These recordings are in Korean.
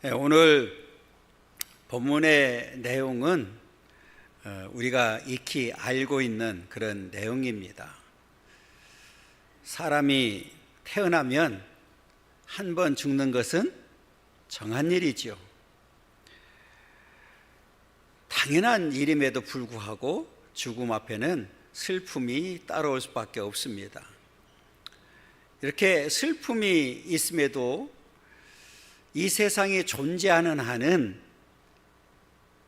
오늘 본문의 내용은 우리가 익히 알고 있는 그런 내용입니다. 사람이 태어나면 한 번 죽는 것은 정한 일이죠. 당연한 일임에도 불구하고 죽음 앞에는 슬픔이 따라올 수밖에 없습니다. 이렇게 슬픔이 있음에도 이 세상에 존재하는 한은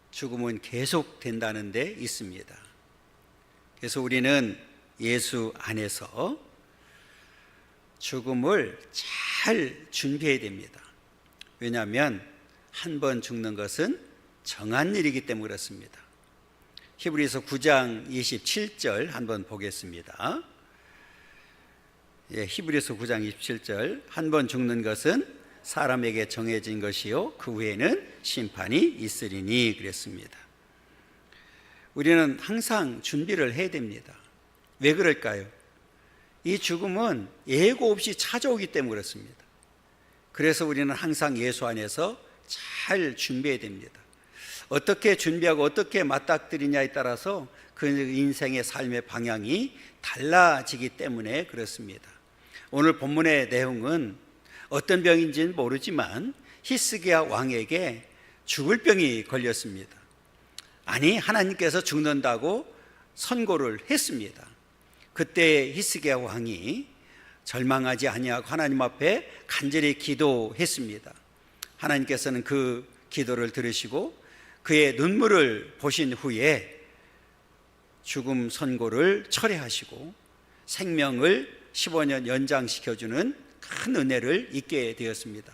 죽음은 계속된다는 데 있습니다. 그래서 우리는 예수 안에서 죽음을 잘 준비해야 됩니다. 왜냐하면 한 번 죽는 것은 정한 일이기 때문에 그렇습니다. 히브리서 9장 27절 한번 보겠습니다. 히브리서 9장 27절 한 번 죽는 것은 사람에게 정해진 것이요 그 후에는 심판이 있으리니 그랬습니다. 우리는 항상 준비를 해야 됩니다. 왜 그럴까요? 이 죽음은 예고 없이 찾아오기 때문에 그렇습니다. 그래서 우리는 항상 예수 안에서 잘 준비해야 됩니다. 어떻게 준비하고 어떻게 맞닥뜨리냐에 따라서 그 인생의 삶의 방향이 달라지기 때문에 그렇습니다. 오늘 본문의 내용은 어떤 병인지는 모르지만 히스기야 왕에게 죽을 병이 걸렸습니다. 아니, 하나님께서 죽는다고 선고를 했습니다. 그때 히스기야 왕이 절망하지 아니하고 하나님 앞에 간절히 기도했습니다. 하나님께서는 그 기도를 들으시고 그의 눈물을 보신 후에 죽음 선고를 철회하시고 생명을 15년 연장시켜주는 큰 은혜를 잊게 되었습니다.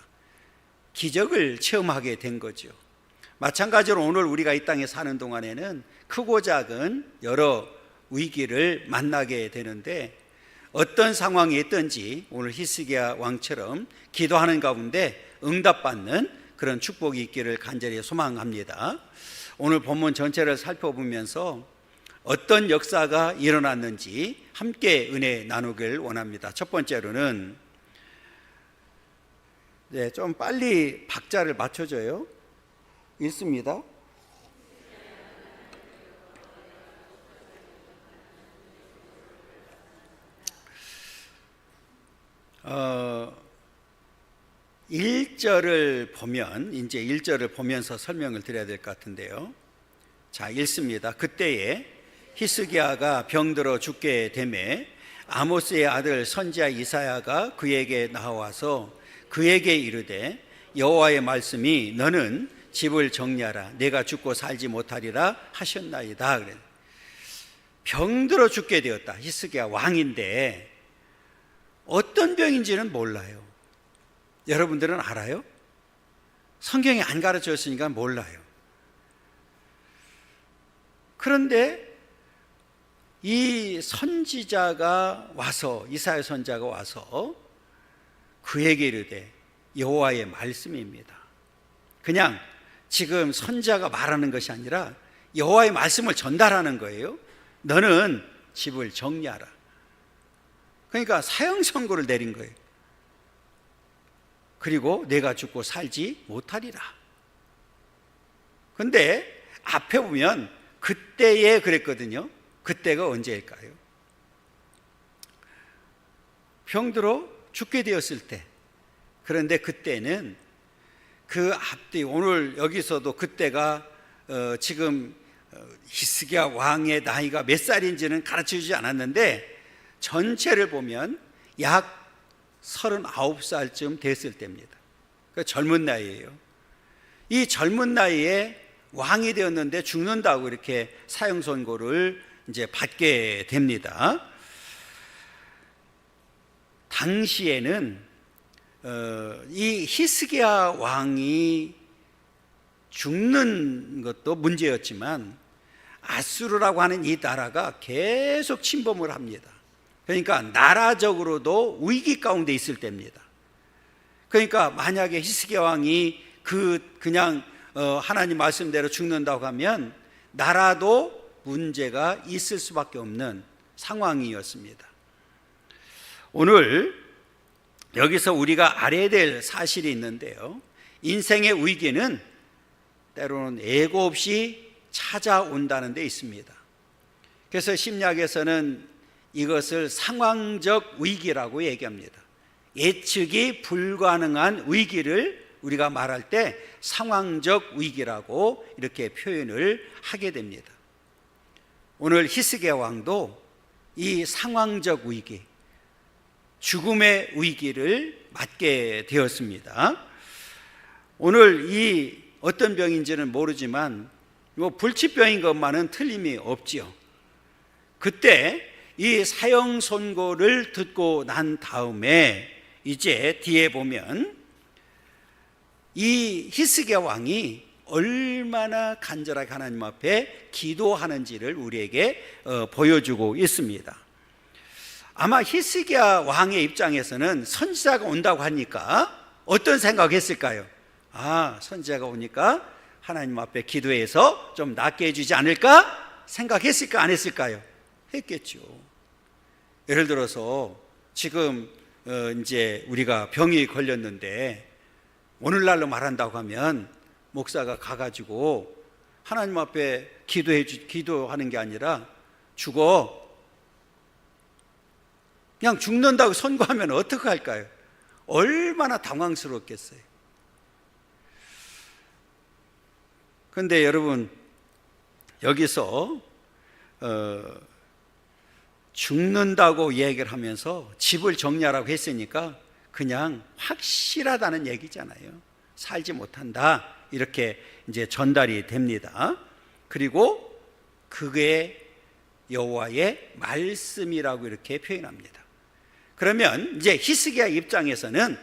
기적을 체험하게 된 거죠. 마찬가지로 오늘 우리가 이 땅에 사는 동안에는 크고 작은 여러 위기를 만나게 되는데 어떤 상황이 있든지 오늘 히스기야 왕처럼 기도하는 가운데 응답받는 그런 축복이 있기를 간절히 소망합니다. 오늘 본문 전체를 살펴보면서 어떤 역사가 일어났는지 함께 은혜 나누길 원합니다. 첫 번째로는 좀 빨리 박자를 맞춰줘요. 읽습니다. (1절을) 보면 이제 1절을 보면서 설명을 드려야 될 것 같은데요. 자, 읽습니다. 그때에 히스기야가 병들어 죽게 되매 아모스의 아들 선지자 이사야가 그에게 나와서 그에게 이르되 여호와의 말씀이 너는 집을 정리하라 내가 죽고 살지 못하리라 하셨나이다. 그래. 병들어 죽게 되었다. 히스기야 왕인데 어떤 병인지는 몰라요. 여러분들은 알아요? 성경이 안 가르쳐줬으니까 몰라요. 그런데 이 선지자가 와서 이사야 선지자가 와서 그에게 이르되 여호와의 말씀입니다. 그냥 지금 선지자가 말하는 것이 아니라 여호와의 말씀을 전달하는 거예요. 너는 집을 정리하라. 그러니까 사형 선고를 내린 거예요. 그리고 내가 죽고 살지 못하리라. 근데 앞에 보면 그때에 그랬거든요. 그때가 언제일까요? 병들어 죽게 되었을 때. 그런데 그때는 그 앞뒤 오늘 여기서도 그때가 지금 히스기야 왕의 나이가 몇 살인지는 가르쳐주지 않았는데 전체를 보면 약 39살쯤 됐을 때입니다. 그러니까 젊은 나이예요. 이 젊은 나이에 왕이 되었는데 죽는다고 이렇게 사형 선고를 이제 받게 됩니다. 당시에는 이 히스기야 왕이 죽는 것도 문제였지만 아수르라고 하는 이 나라가 계속 침범을 합니다. 그러니까 나라적으로도 위기 가운데 있을 때입니다. 그러니까 만약에 히스기야 왕이 그냥 하나님 말씀대로 죽는다고 하면 나라도 문제가 있을 수밖에 없는 상황이었습니다. 오늘 여기서 우리가 알아야 될 사실이 있는데요. 인생의 위기는 때로는 예고 없이 찾아온다는 데 있습니다. 그래서 심리학에서는 이것을 상황적 위기라고 얘기합니다. 예측이 불가능한 위기를 우리가 말할 때 상황적 위기라고 이렇게 표현을 하게 됩니다. 오늘 히스기야 왕도 이 상황적 위기, 죽음의 위기를 맞게 되었습니다. 오늘 이 어떤 병인지는 모르지만 불치병인 것만은 틀림이 없지요. 그때 이 사형 선고를 듣고 난 다음에 이제 뒤에 보면 이 히스기야 왕이 얼마나 간절하게 하나님 앞에 기도하는지를 우리에게 보여주고 있습니다. 아마 히스기야 왕의 입장에서는 선지자가 온다고 하니까 어떤 생각했을까요? 선지자가 오니까 하나님 앞에 기도해서 좀 낫게 해주지 않을까 생각했을까 안 했을까요? 했겠죠. 예를 들어서 지금 이제 우리가 병이 걸렸는데 오늘날로 말한다고 하면 목사가 가가지고 하나님 앞에 기도하는 게 아니라 그냥 죽는다고 선고하면 어떻게 할까요? 얼마나 당황스럽겠어요. 그런데 여러분, 여기서 죽는다고 얘기를 하면서 집을 정리하라고 했으니까 그냥 확실하다는 얘기잖아요. 살지 못한다, 이렇게 이제 전달이 됩니다. 그리고 그게 여호와의 말씀이라고 이렇게 표현합니다. 그러면 이제 히스기야 입장에서는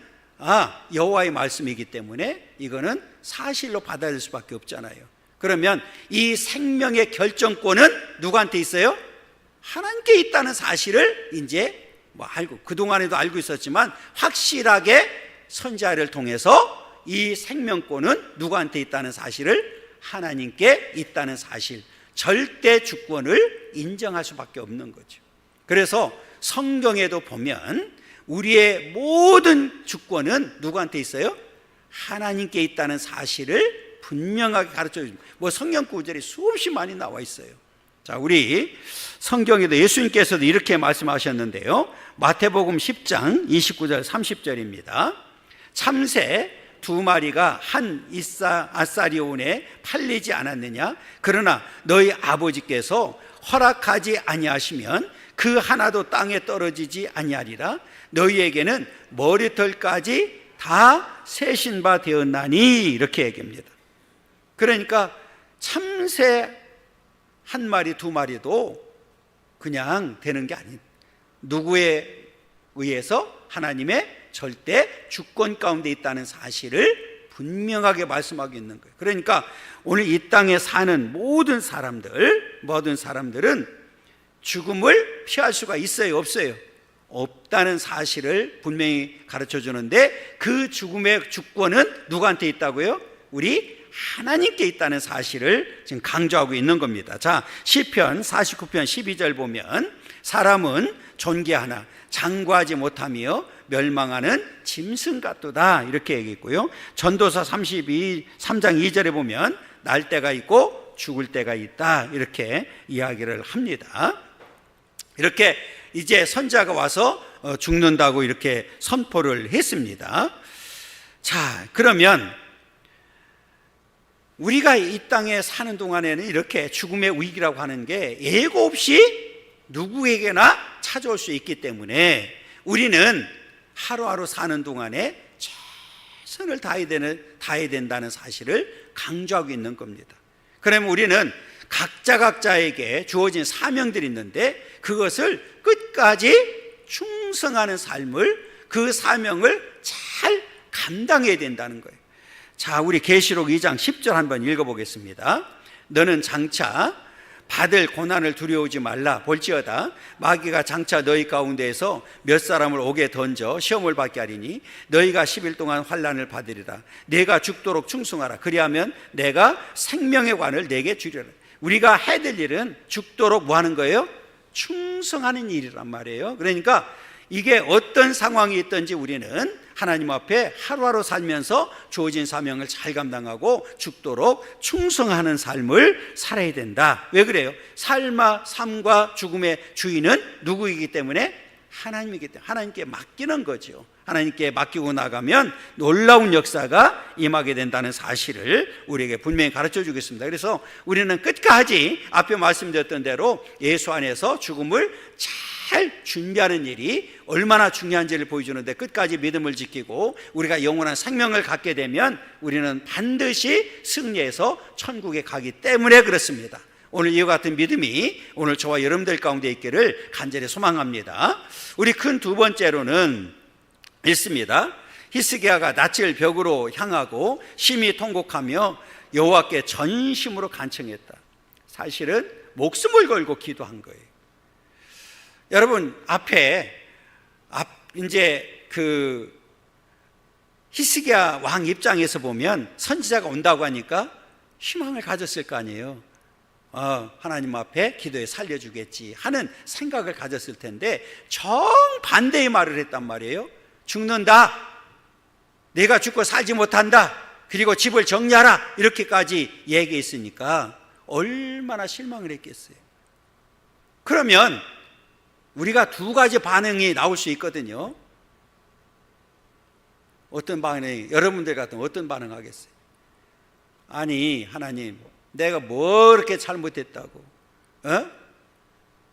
여호와의 말씀이기 때문에 이거는 사실로 받아들일 수밖에 없잖아요. 그러면 이 생명의 결정권은 누구한테 있어요? 하나님께 있다는 사실을 이제 알고, 그동안에도 알고 있었지만 확실하게 선지자를 통해서 이 생명권은 누구한테 있다는 사실을, 하나님께 있다는 사실, 절대 주권을 인정할 수밖에 없는 거죠. 그래서 성경에도 보면 우리의 모든 주권은 누구한테 있어요? 하나님께 있다는 사실을 분명하게 가르쳐 줍니다. 성경 구절이 수없이 많이 나와 있어요. 자, 우리 성경에도 예수님께서도 이렇게 말씀하셨는데요. 마태복음 10장 29절 30절입니다. 참새 2마리가 한 아사리온에 팔리지 않았느냐? 그러나 너희 아버지께서 허락하지 아니하시면 그 하나도 땅에 떨어지지 아니하리라. 너희에게는 머리털까지 다 세신 바 되었나니, 이렇게 얘기합니다. 그러니까 참새 1마리 2마리도 그냥 되는 게 아닌, 누구에 의해서? 하나님의 절대 주권 가운데 있다는 사실을 분명하게 말씀하고 있는 거예요. 그러니까 오늘 이 땅에 사는 모든 사람들은 죽음을 피할 수가 있어요, 없어요? 없다는 사실을 분명히 가르쳐 주는데, 그 죽음의 주권은 누구한테 있다고요? 우리 하나님께 있다는 사실을 지금 강조하고 있는 겁니다. 자, 시편 49편 12절 보면 사람은 존귀하나 장구하지 못하며 멸망하는 짐승 같도다, 이렇게 얘기했고요. 전도서 3장 2절에 보면 날 때가 있고 죽을 때가 있다, 이렇게 이야기를 합니다. 이렇게 이제 선지자가 와서 죽는다고 이렇게 선포를 했습니다. 자, 그러면 우리가 이 땅에 사는 동안에는 이렇게 죽음의 위기라고 하는 게 예고 없이 누구에게나 찾아올 수 있기 때문에 우리는 하루하루 사는 동안에 최선을 다해야 된다는 사실을 강조하고 있는 겁니다. 그러면 우리는 각자에게 주어진 사명들이 있는데 그것을 끝까지 충성하는 삶을, 그 사명을 잘 감당해야 된다는 거예요. 자, 우리 계시록 2장 10절 한번 읽어보겠습니다. 너는 장차 받을 고난을 두려워하지 말라. 볼지어다 마귀가 장차 너희 가운데에서 몇 사람을 옥에 던져 시험을 받게 하리니 너희가 10일 동안 환난을 받으리라. 내가 죽도록 충성하라. 그리하면 내가 생명의 관을 내게 주리라. 우리가 해야 될 일은 죽도록 뭐 하는 거예요? 충성하는 일이란 말이에요. 그러니까 이게 어떤 상황이 있든지 우리는 하나님 앞에 하루하루 살면서 주어진 사명을 잘 감당하고 죽도록 충성하는 삶을 살아야 된다. 왜 그래요? 삶과 죽음의 주인은 누구이기 때문에? 하나님이기 때문에 하나님께 맡기는 거죠. 하나님께 맡기고 나가면 놀라운 역사가 임하게 된다는 사실을 우리에게 분명히 가르쳐 주겠습니다. 그래서 우리는 끝까지 앞에 말씀드렸던 대로 예수 안에서 죽음을 잘 준비하는 일이 얼마나 중요한지를 보여주는데, 끝까지 믿음을 지키고 우리가 영원한 생명을 갖게 되면 우리는 반드시 승리해서 천국에 가기 때문에 그렇습니다. 오늘 이와 같은 믿음이 오늘 저와 여러분들 가운데 있기를 간절히 소망합니다. 우리 큰 두 번째로는 있습니다. 히스기야가 낯을 벽으로 향하고 심히 통곡하며 여호와께 전심으로 간청했다. 사실은 목숨을 걸고 기도한 거예요. 여러분, 이제 히스기야 왕 입장에서 보면 선지자가 온다고 하니까 희망을 가졌을 거 아니에요. 하나님 앞에 기도에 살려주겠지 하는 생각을 가졌을 텐데 정반대의 말을 했단 말이에요. 죽는다, 내가 죽고 살지 못한다, 그리고 집을 정리하라, 이렇게까지 얘기했으니까 얼마나 실망을 했겠어요. 그러면 우리가 두 가지 반응이 나올 수 있거든요. 어떤 반응이, 여러분들 같으면 어떤 반응하겠어요? 아니 하나님, 내가 뭐 이렇게 잘못했다고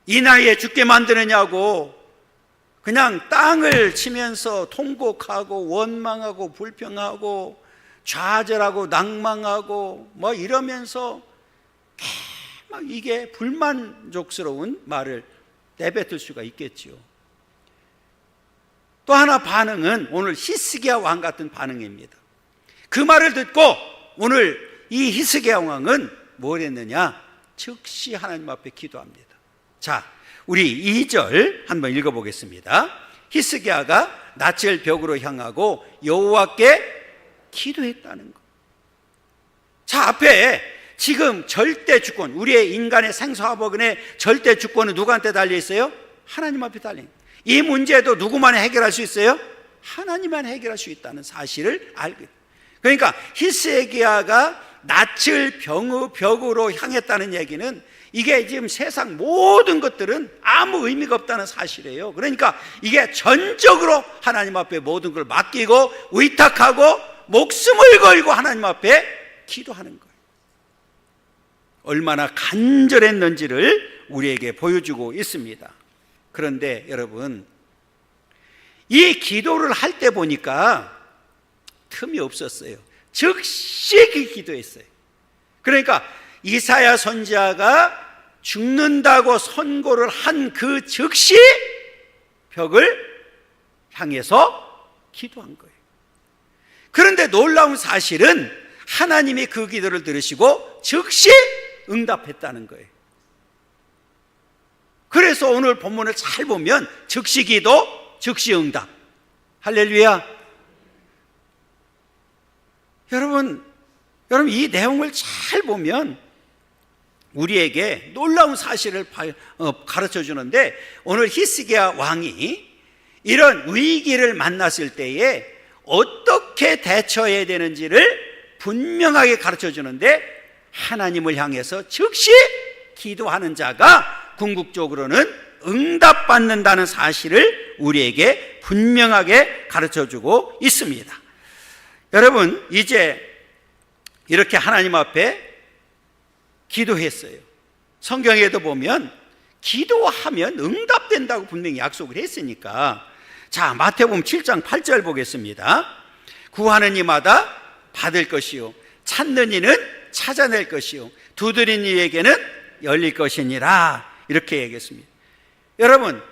이 나이에 죽게 만드느냐고 그냥 땅을 치면서 통곡하고 원망하고 불평하고 좌절하고 낭망하고 뭐 이러면서 막 이게 불만족스러운 말을 내뱉을 수가 있겠죠. 또 하나 반응은 오늘 히스기야 왕 같은 반응입니다. 그 말을 듣고 오늘 이 히스기야 왕은 뭘 했느냐? 즉시 하나님 앞에 기도합니다. 자, 우리 2절 한번 읽어보겠습니다. 히스기야가 낯을 벽으로 향하고 여호와께 기도했다는 것. 자, 앞에 지금 절대 주권, 우리의 인간의 생사화복의 절대 주권은 누구한테 달려 있어요? 하나님 앞에 달린. 이 문제도 누구만 해결할 수 있어요? 하나님만 해결할 수 있다는 사실을 알게. 그러니까 히스기야가 낯을 벽으로 향했다는 얘기는 이게 지금 세상 모든 것들은 아무 의미가 없다는 사실이에요. 그러니까 이게 전적으로 하나님 앞에 모든 걸 맡기고 의탁하고 목숨을 걸고 하나님 앞에 기도하는 거예요. 얼마나 간절했는지를 우리에게 보여주고 있습니다. 그런데 여러분, 이 기도를 할 때 보니까 틈이 없었어요. 즉시 기도했어요. 그러니까 이사야 선지자가 죽는다고 선고를 한 그 즉시 벽을 향해서 기도한 거예요. 그런데 놀라운 사실은 하나님이 그 기도를 들으시고 즉시 응답했다는 거예요. 그래서 오늘 본문을 잘 보면 즉시 기도, 즉시 응답. 할렐루야. 여러분 이 내용을 잘 보면 우리에게 놀라운 사실을 가르쳐 주는데, 오늘 히스기야 왕이 이런 위기를 만났을 때에 어떻게 대처해야 되는지를 분명하게 가르쳐 주는데, 하나님을 향해서 즉시 기도하는 자가 궁극적으로는 응답받는다는 사실을 우리에게 분명하게 가르쳐 주고 있습니다. 여러분, 이제 이렇게 하나님 앞에 기도했어요. 성경에도 보면 기도하면 응답된다고 분명히 약속을 했으니까. 자, 마태복음 7장 8절 보겠습니다. 구하는 이마다 받을 것이요, 찾는 이는 찾아낼 것이요, 두드린 이에게는 열릴 것이니라, 이렇게 얘기했습니다. 여러분,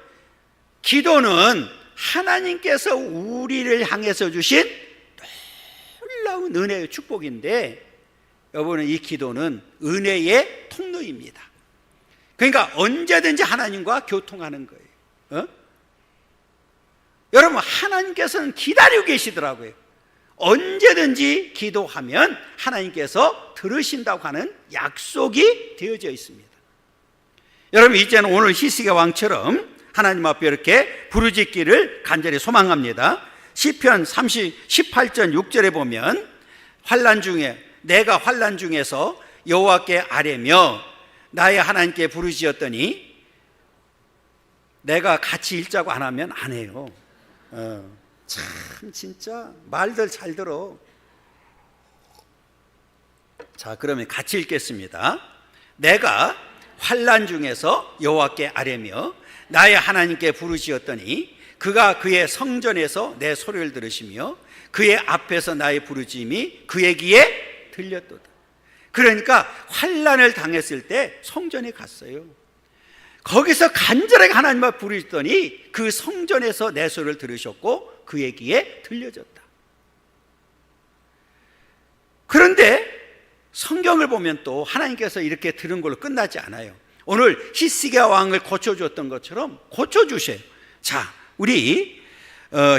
기도는 하나님께서 우리를 향해서 주신 놀라운 은혜의 축복인데, 여러분, 이 기도는 은혜의 통로입니다. 그러니까 언제든지 하나님과 교통하는 거예요. 여러분, 하나님께서는 기다리고 계시더라고요. 언제든지 기도하면 하나님께서 들으신다고 하는 약속이 되어져 있습니다. 여러분, 이제는 오늘 히스기야 왕처럼 하나님 앞에 이렇게 부르짖기를 간절히 소망합니다. 시편 18전 6절에 보면 내가 환난 중에서 여호와께 아뢰며 나의 하나님께 부르짖었더니, 내가 같이 읽자고 안 하면 안 해요. 참 진짜 말들 잘 들어. 자, 그러면 같이 읽겠습니다. 내가 환난 중에서 여호와께 아뢰며 나의 하나님께 부르짖었더니 그가 그의 성전에서 내 소리를 들으시며 그의 앞에서 나의 부르짖음이 그의 귀에 들렸도다. 그러니까 환난을 당했을 때 성전에 갔어요. 거기서 간절하게 하나님 앞에 부르짖더니 그 성전에서 내 소리를 들으셨고 그의 귀에 들려졌다. 그런데 성경을 보면 또 하나님께서 이렇게 들은 걸로 끝나지 않아요. 오늘 히스기야 왕을 고쳐주었던 것처럼 고쳐주셔요. 자, 우리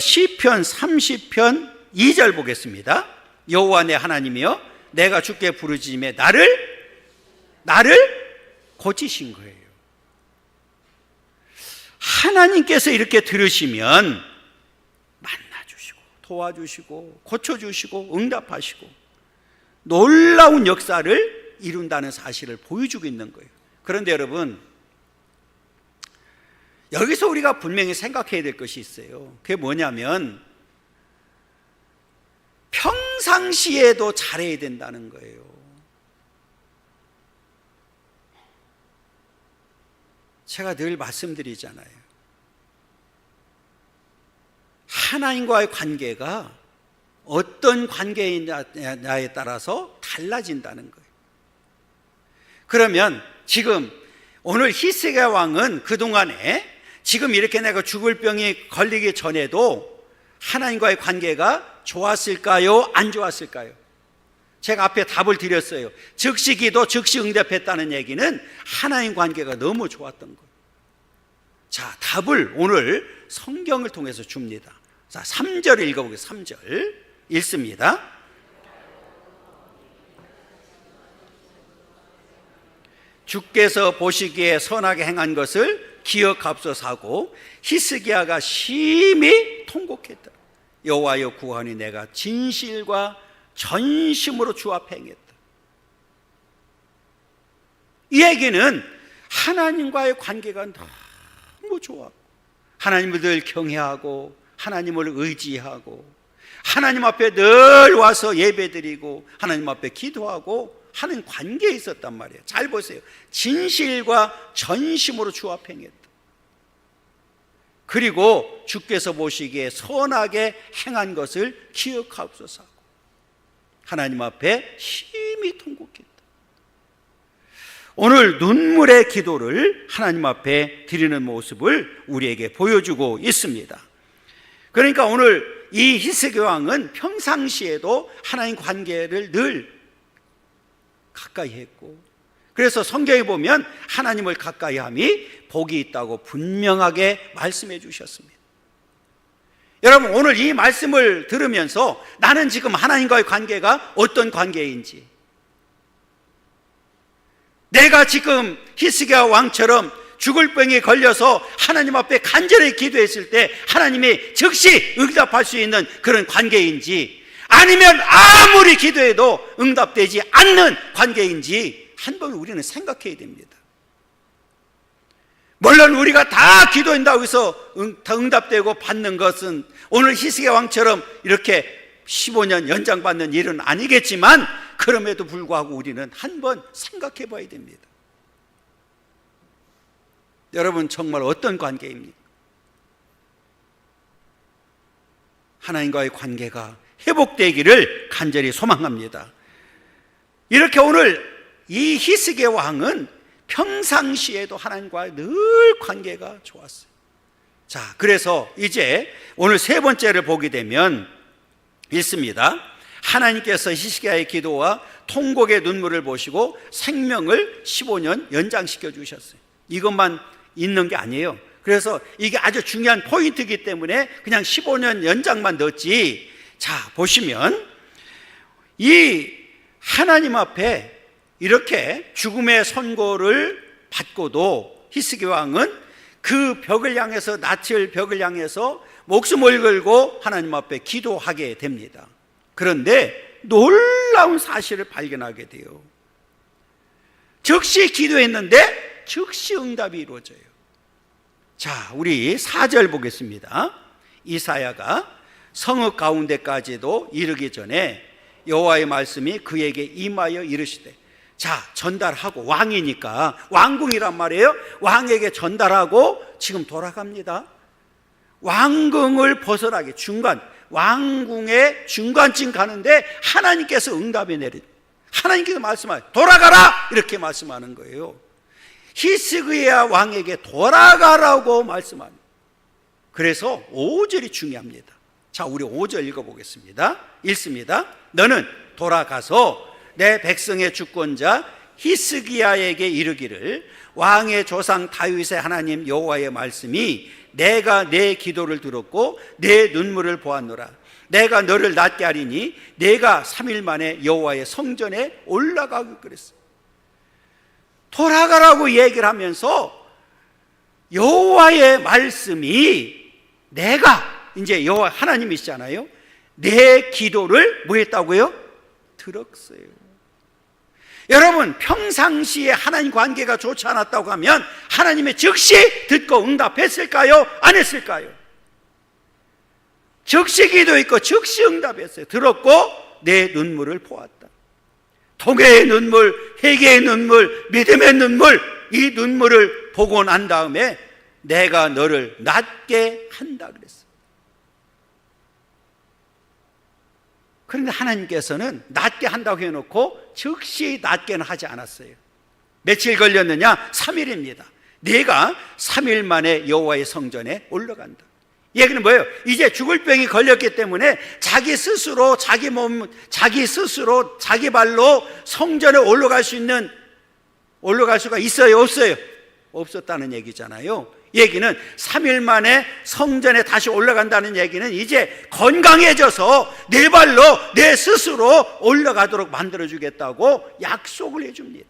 시편 30편 2절 보겠습니다. 여호와 내 하나님이여 내가 주께 부르짖음에 나를 고치신 거예요. 하나님께서 이렇게 들으시면 만나주시고 도와주시고 고쳐주시고 응답하시고 놀라운 역사를 이룬다는 사실을 보여주고 있는 거예요. 그런데 여러분, 여기서 우리가 분명히 생각해야 될 것이 있어요. 그게 뭐냐면 평상시에도 잘해야 된다는 거예요. 제가 늘 말씀드리잖아요. 하나님과의 관계가 어떤 관계이냐에 따라서 달라진다는 거예요. 그러면 지금 오늘 히스기야 왕은 그동안에 지금 이렇게 내가 죽을 병이 걸리기 전에도 하나님과의 관계가 좋았을까요? 안 좋았을까요? 제가 앞에 답을 드렸어요. 즉시 기도, 즉시 응답했다는 얘기는 하나님 관계가 너무 좋았던 거예요. 자, 답을 오늘 성경을 통해서 줍니다. 자, 3절 읽어보겠습니다. 3절 읽습니다. 주께서 보시기에 선하게 행한 것을 기억하옵소서 하고 히스기야가 심히 통곡했다. 여호와여 구하니 내가 진실과 전심으로 주 앞에 행했다. 이 얘기는 하나님과의 관계가 너무 좋았고 하나님을 늘 경외하고 하나님을 의지하고 하나님 앞에 늘 와서 예배드리고 하나님 앞에 기도하고 하는 관계에 있었단 말이에요. 잘 보세요. 진실과 전심으로 주 앞에 행했다. 그리고 주께서 보시기에 선하게 행한 것을 기억하옵소서 하고 하나님 앞에 심히 통곡했다. 오늘 눈물의 기도를 하나님 앞에 드리는 모습을 우리에게 보여주고 있습니다. 그러니까 오늘 이 히스기야 왕은 평상시에도 하나님 관계를 늘 가까이 했고, 그래서 성경에 보면 하나님을 가까이 함이 복이 있다고 분명하게 말씀해 주셨습니다. 여러분, 오늘 이 말씀을 들으면서 나는 지금 하나님과의 관계가 어떤 관계인지, 내가 지금 히스기야 왕처럼 죽을 병에 걸려서 하나님 앞에 간절히 기도했을 때 하나님이 즉시 응답할 수 있는 그런 관계인지, 아니면 아무리 기도해도 응답되지 않는 관계인지 한번 우리는 생각해야 됩니다. 물론 우리가 다 기도한다고 해서 다 응답되고 받는 것은 오늘 히스기야 왕처럼 이렇게 15년 연장받는 일은 아니겠지만, 그럼에도 불구하고 우리는 한번 생각해 봐야 됩니다. 여러분, 정말 어떤 관계입니까? 하나님과의 관계가 회복되기를 간절히 소망합니다. 이렇게 오늘 이 히스기야 왕은 평상시에도 하나님과 늘 관계가 좋았어요. 자, 그래서 이제 오늘 세 번째를 보게 되면 읽습니다. 하나님께서 히스기야의 기도와 통곡의 눈물을 보시고 생명을 15년 연장시켜 주셨어요. 이것만 있는 게 아니에요. 그래서 이게 아주 중요한 포인트이기 때문에 그냥 15년 연장만 넣었지. 자, 보시면 이 하나님 앞에 이렇게 죽음의 선고를 받고도 히스기야 왕은 그 벽을 향해서, 낯을 벽을 향해서 목숨을 걸고 하나님 앞에 기도하게 됩니다. 그런데 놀라운 사실을 발견하게 돼요. 즉시 기도했는데 즉시 응답이 이루어져요. 자, 우리 4절 보겠습니다. 이사야가 성읍 가운데까지도 이르기 전에 여호와의 말씀이 그에게 임하여 이르시되, 자, 전달하고, 왕이니까 왕궁이란 말이에요. 왕에게 전달하고 지금 돌아갑니다. 왕궁을 벗어나게, 왕궁의 중간쯤 가는데 하나님께서 응답이 하나님께서 말씀하세요. 돌아가라! 이렇게 말씀하는 거예요. 히스기야 왕에게 돌아가라고 말씀합니다. 그래서 5절이 중요합니다. 자, 우리 5절 읽어보겠습니다. 읽습니다. 너는 돌아가서 내 백성의 주권자 히스기야에게 이르기를, 왕의 조상 다윗의 하나님 여호와의 말씀이 내가 내 기도를 들었고 내 눈물을 보았노라. 내가 너를 낫게 하리니 내가 3일 만에 여호와의 성전에 올라가고 그랬어. 돌아가라고 얘기를 하면서 여호와의 말씀이, 내가 이제 여호와 하나님이시잖아요. 내 기도를 뭐 했다고요? 들었어요. 여러분, 평상시에 하나님 관계가 좋지 않았다고 하면 하나님의 즉시 듣고 응답했을까요? 안 했을까요? 즉시 기도했고 즉시 응답했어요. 들었고 내 눈물을 보았다. 통회의 눈물, 회개의 눈물, 믿음의 눈물, 이 눈물을 보고 난 다음에 내가 너를 낫게 한다 그랬어요. 그런데 하나님께서는 낫게 한다고 해놓고 즉시 낫게는 하지 않았어요. 며칠 걸렸느냐? 3일입니다. 내가 3일 만에 여호와의 성전에 올라간다. 얘기는 뭐예요? 이제 죽을 병이 걸렸기 때문에 자기 스스로 자기 발로 성전에 올라갈 수가 있어요? 없어요? 없었다는 얘기잖아요. 얘기는 3일 만에 성전에 다시 올라간다는 얘기는 이제 건강해져서 내 발로 내 스스로 올라가도록 만들어주겠다고 약속을 해줍니다.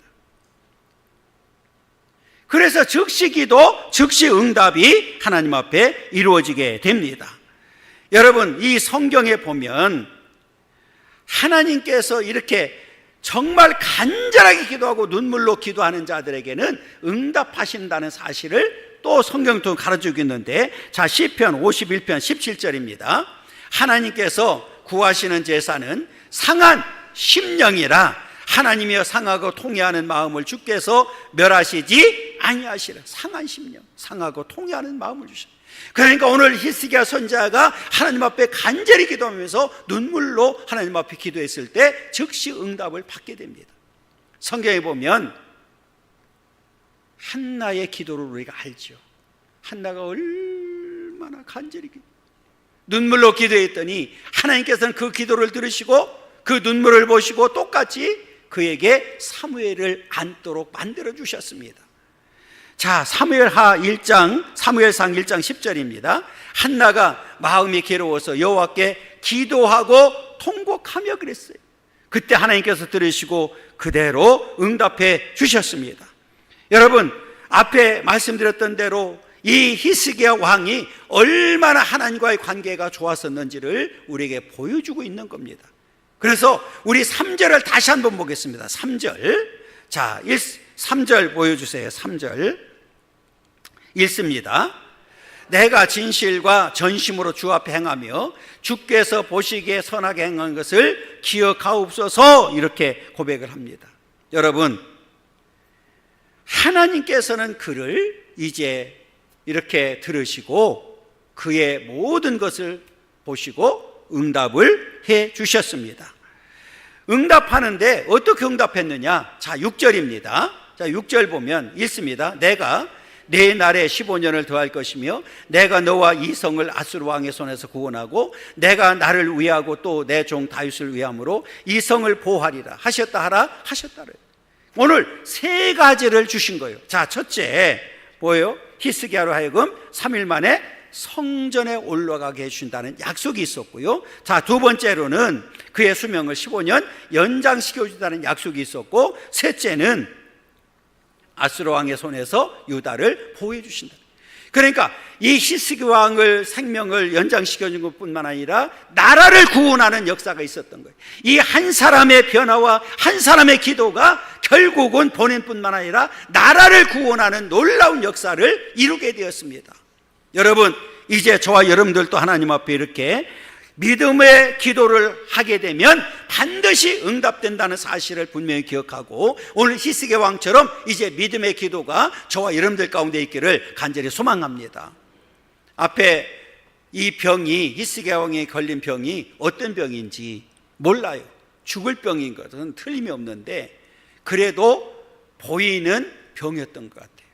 그래서 즉시 기도, 즉시 응답이 하나님 앞에 이루어지게 됩니다. 여러분, 이 성경에 보면 하나님께서 이렇게 정말 간절하게 기도하고 눈물로 기도하는 자들에게는 응답하신다는 사실을 또 성경 통해 가르쳐주고 있는데, 자, 시편 51편 17절입니다. 하나님께서 구하시는 제사는 상한 심령이라 하나님이여 상하고 통회하는 마음을 주께서 멸하시지 아니하시라. 상한 심령, 상하고 통회하는 마음을 주시라. 그러니까 오늘 히스기야 선지자가 하나님 앞에 간절히 기도하면서 눈물로 하나님 앞에 기도했을 때 즉시 응답을 받게 됩니다. 성경에 보면 한나의 기도를 우리가 알죠. 한나가 얼마나 간절히 눈물로 기도했더니 하나님께서는 그 기도를 들으시고 그 눈물을 보시고 똑같이 그에게 사무엘을 안도록 만들어 주셨습니다. 자, 사무엘상 1장 10절입니다. 한나가 마음이 괴로워서 여호와께 기도하고 통곡하며 그랬어요. 그때 하나님께서 들으시고 그대로 응답해 주셨습니다. 여러분, 앞에 말씀드렸던 대로 이 히스기야 왕이 얼마나 하나님과의 관계가 좋았었는지를 우리에게 보여주고 있는 겁니다. 그래서 우리 3절을 다시 한번 보겠습니다. 3절. 자, 3절 보여주세요. 3절 읽습니다. 내가 진실과 전심으로 주 앞에 행하며 주께서 보시기에 선하게 행한 것을 기억하옵소서, 이렇게 고백을 합니다. 여러분, 하나님께서는 그를 이제 이렇게 들으시고 그의 모든 것을 보시고 응답을 해 주셨습니다. 응답하는데 어떻게 응답했느냐? 자, 6절입니다. 자, 6절 보면 읽습니다. 내가 내 날에 15년을 더할 것이며 내가 너와 이 성을 아수르 왕의 손에서 구원하고 내가 나를 위하고 또 내 종 다윗을 위함으로 이 성을 보호하리라. 하셨다 하라, 하셨다를. 오늘 세 가지를 주신 거예요. 자, 첫째 뭐예요? 히스기야로 하여금 3일 만에 성전에 올라가게 해주신다는 약속이 있었고요. 자, 두 번째로는 그의 수명을 15년 연장시켜 준다는 약속이 있었고, 셋째는 아수르 왕의 손에서 유다를 보호해 주신다. 그러니까 이 히스기 왕을 생명을 연장시켜준 것뿐만 아니라 나라를 구원하는 역사가 있었던 거예요. 이 한 사람의 변화와 한 사람의 기도가 결국은 본인뿐만 아니라 나라를 구원하는 놀라운 역사를 이루게 되었습니다. 여러분, 이제 저와 여러분들도 하나님 앞에 이렇게 믿음의 기도를 하게 되면 반드시 응답된다는 사실을 분명히 기억하고, 오늘 히스기 왕처럼 이제 믿음의 기도가 저와 여러분들 가운데 있기를 간절히 소망합니다. 앞에 이 병이, 히스기 왕이 걸린 병이 어떤 병인지 몰라요. 죽을 병인 것은 틀림이 없는데 그래도 보이는 병이었던 것 같아요.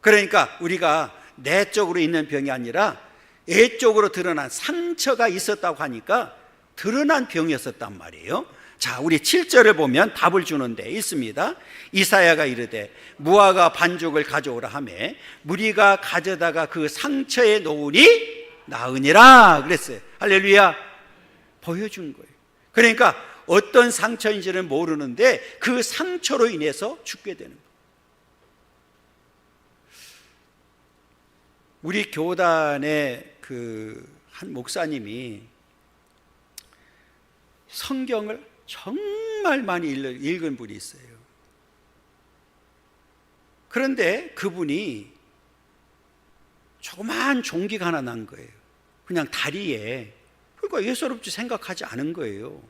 그러니까 우리가 내적으로 있는 병이 아니라 외적으로 드러난 상처가 있었다고 하니까 드러난 병이었었단 말이에요. 자, 우리 7절을 보면 답을 주는 데 있습니다. 이사야가 이르되 무화과 반죽을 가져오라 하매 무리가 가져다가 그 상처에 놓으니 나으니라 그랬어요. 할렐루야. 보여준 거예요. 그러니까 어떤 상처인지는 모르는데 그 상처로 인해서 죽게 되는 거예요. 우리 교단의 한 목사님이 성경을 정말 많이 읽은 분이 있어요. 그런데 그분이 조그만 종기가 하나 난 거예요. 그냥 다리에. 그러니까 예사롭지 생각하지 않은 거예요.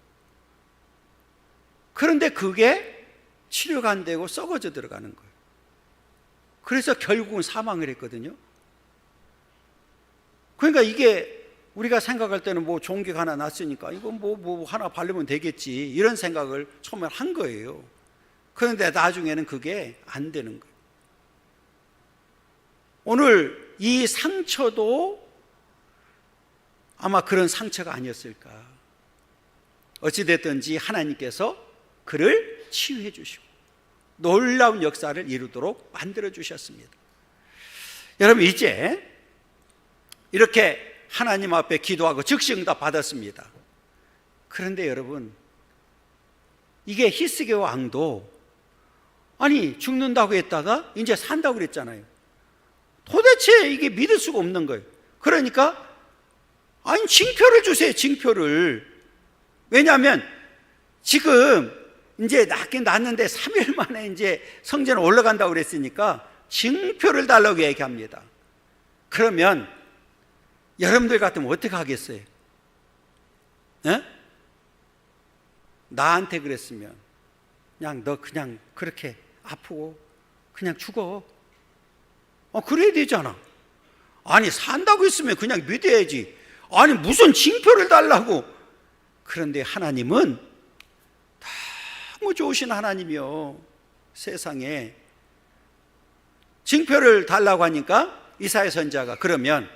그런데 그게 치료가 안 되고 썩어져 들어가는 거예요. 그래서 결국은 사망을 했거든요. 그러니까 이게 우리가 생각할 때는 뭐 종기가 하나 났으니까 이거 뭐 하나 바르면 되겠지, 이런 생각을 처음에 한 거예요. 그런데 나중에는 그게 안 되는 거예요. 오늘 이 상처도 아마 그런 상처가 아니었을까. 어찌됐든지 하나님께서 그를 치유해 주시고 놀라운 역사를 이루도록 만들어 주셨습니다. 여러분, 이제 이렇게 하나님 앞에 기도하고 즉시 응답 받았습니다. 그런데 여러분, 이게 히스기 왕도 아니 죽는다고 했다가 이제 산다고 그랬잖아요. 도대체 이게 믿을 수가 없는 거예요. 그러니까 아니 징표를 주세요, 징표를. 왜냐하면 지금 이제 낫긴 낫는데 3일 만에 이제 성전에 올라간다고 그랬으니까 징표를 달라고 얘기합니다. 그러면 여러분들 같으면 어떻게 하겠어요? 네? 나한테 그랬으면 그냥 너 그냥 그렇게 아프고 그냥 죽어. 그래야 되잖아. 아니 산다고 했으면 그냥 믿어야지. 아니 무슨 징표를 달라고. 그런데 하나님은 너무 좋으신 하나님이요. 세상에 징표를 달라고 하니까 이사야 선지자가 그러면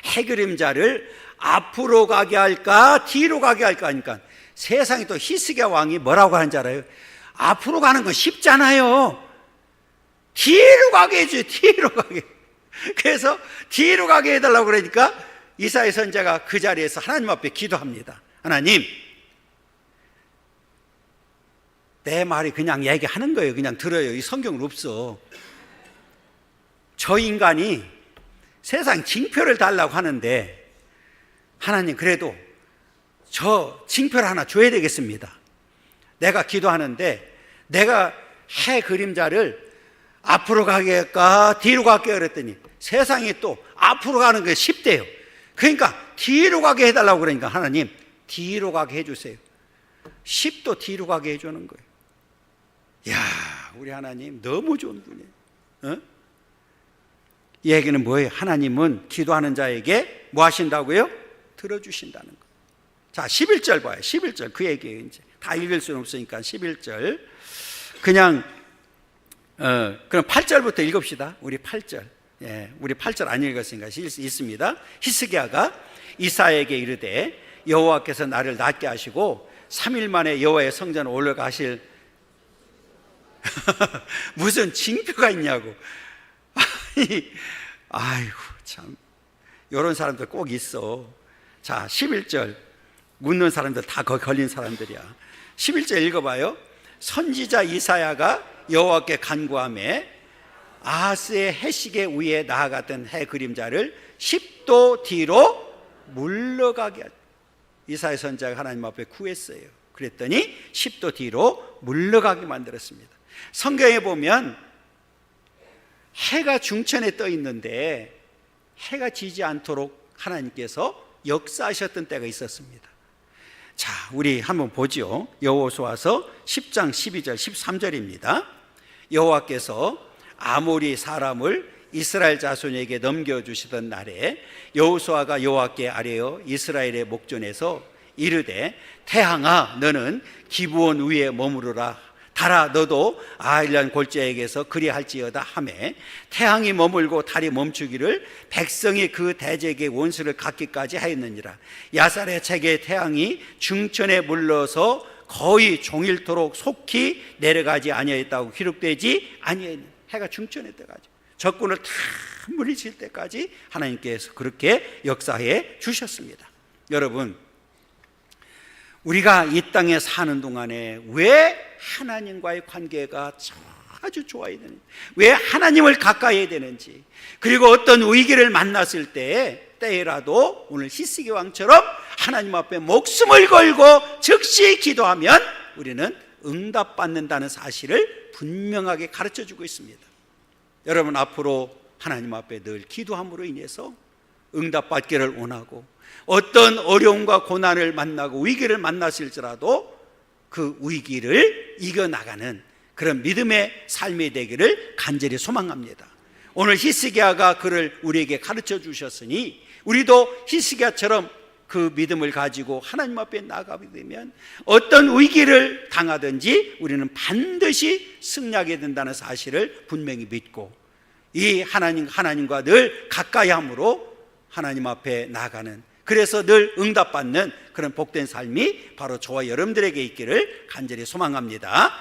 해그림자를 앞으로 가게 할까 뒤로 가게 할까 하니까 세상에 또 히스기 왕이 뭐라고 하는지 알아요? 앞으로 가는 건 쉽잖아요. 뒤로 가게 해줘요. 뒤로 가게. 그래서 뒤로 가게 해달라고 그러니까 이사야 선지자가 그 자리에서 하나님 앞에 기도합니다. 하나님, 내 말이 그냥 얘기하는 거예요. 그냥 들어요. 이 성경은 없어. 저 인간이 세상 징표를 달라고 하는데 하나님 그래도 저 징표를 하나 줘야 되겠습니다. 내가 기도하는데 내가 해 그림자를 앞으로 가게 할까 뒤로 가게 그랬더니 세상이 또 앞으로 가는 게 쉽대요. 그러니까 뒤로 가게 해달라고 그러니까 하나님 뒤로 가게 해주세요. 10도 뒤로 가게 해주는 거예요. 이야, 우리 하나님 너무 좋은 분이에요. 이 얘기는 뭐예요? 하나님은 기도하는 자에게 뭐 하신다고요? 들어주신다는 거. 자, 11절 봐요. 11절 그 얘기예요. 이제 다 읽을 수는 없으니까 11절 그냥 그럼 8절부터 읽읍시다. 우리 8절. 예, 우리 8절 안 읽었으니까 있습니다. 히스기야가 이사야에게 이르되 여호와께서 나를 낫게 하시고 3일 만에 여호와의 성전에 올라가실 무슨 징표가 있냐고. 아이고 참 이런 사람들 꼭 있어. 자, 11절 묻는 사람들 다 거기 걸린 사람들이야. 11절 읽어봐요. 선지자 이사야가 여호와께 간구하매 아하스의 해시계 위에 나아갔던 해 그림자를 10도 뒤로 물러가게 하죠. 이사야 선지자가 하나님 앞에 구했어요. 그랬더니 10도 뒤로 물러가게 만들었습니다. 성경에 보면 해가 중천에 떠 있는데 해가 지지 않도록 하나님께서 역사하셨던 때가 있었습니다. 자, 우리 한번 보죠. 여호수아서 10장 12절 13절입니다. 여호와께서 아모리 사람을 이스라엘 자손에게 넘겨주시던 날에 여호수아가 여호와께 아뢰어 이스라엘의 목전에서 이르되 태양아 너는 기브온 위에 머무르라 달아 너도 아일란 골짜기에서 그리할지어다 하매 태양이 머물고 달이 멈추기를 백성이 그 대적의 원수를 갖기까지 하였느니라. 야살의 책에 태양이 중천에 물러서 거의 종일토록 속히 내려가지 아니하였다고 기록되지 아니하였느니라. 해가 중천에 떠가지고 적군을 다 물리칠 때까지 하나님께서 그렇게 역사해 주셨습니다. 여러분, 우리가 이 땅에 사는 동안에 왜 하나님과의 관계가 아주 좋아야 되는지, 왜 하나님을 가까이 해야 되는지, 그리고 어떤 위기를 만났을 때에라도 오늘 히스기 왕처럼 하나님 앞에 목숨을 걸고 즉시 기도하면 우리는 응답받는다는 사실을 분명하게 가르쳐주고 있습니다. 여러분, 앞으로 하나님 앞에 늘 기도함으로 인해서 응답받기를 원하고 어떤 어려움과 고난을 만나고 위기를 만났을지라도 그 위기를 이겨나가는 그런 믿음의 삶이 되기를 간절히 소망합니다. 오늘 히스기야가 그를 우리에게 가르쳐 주셨으니 우리도 히스기야처럼 그 믿음을 가지고 하나님 앞에 나가게 되면 어떤 위기를 당하든지 우리는 반드시 승리하게 된다는 사실을 분명히 믿고 이 하나님과 늘 가까이 함으로 하나님 앞에 나가는, 그래서 늘 응답받는 그런 복된 삶이 바로 저와 여러분들에게 있기를 간절히 소망합니다.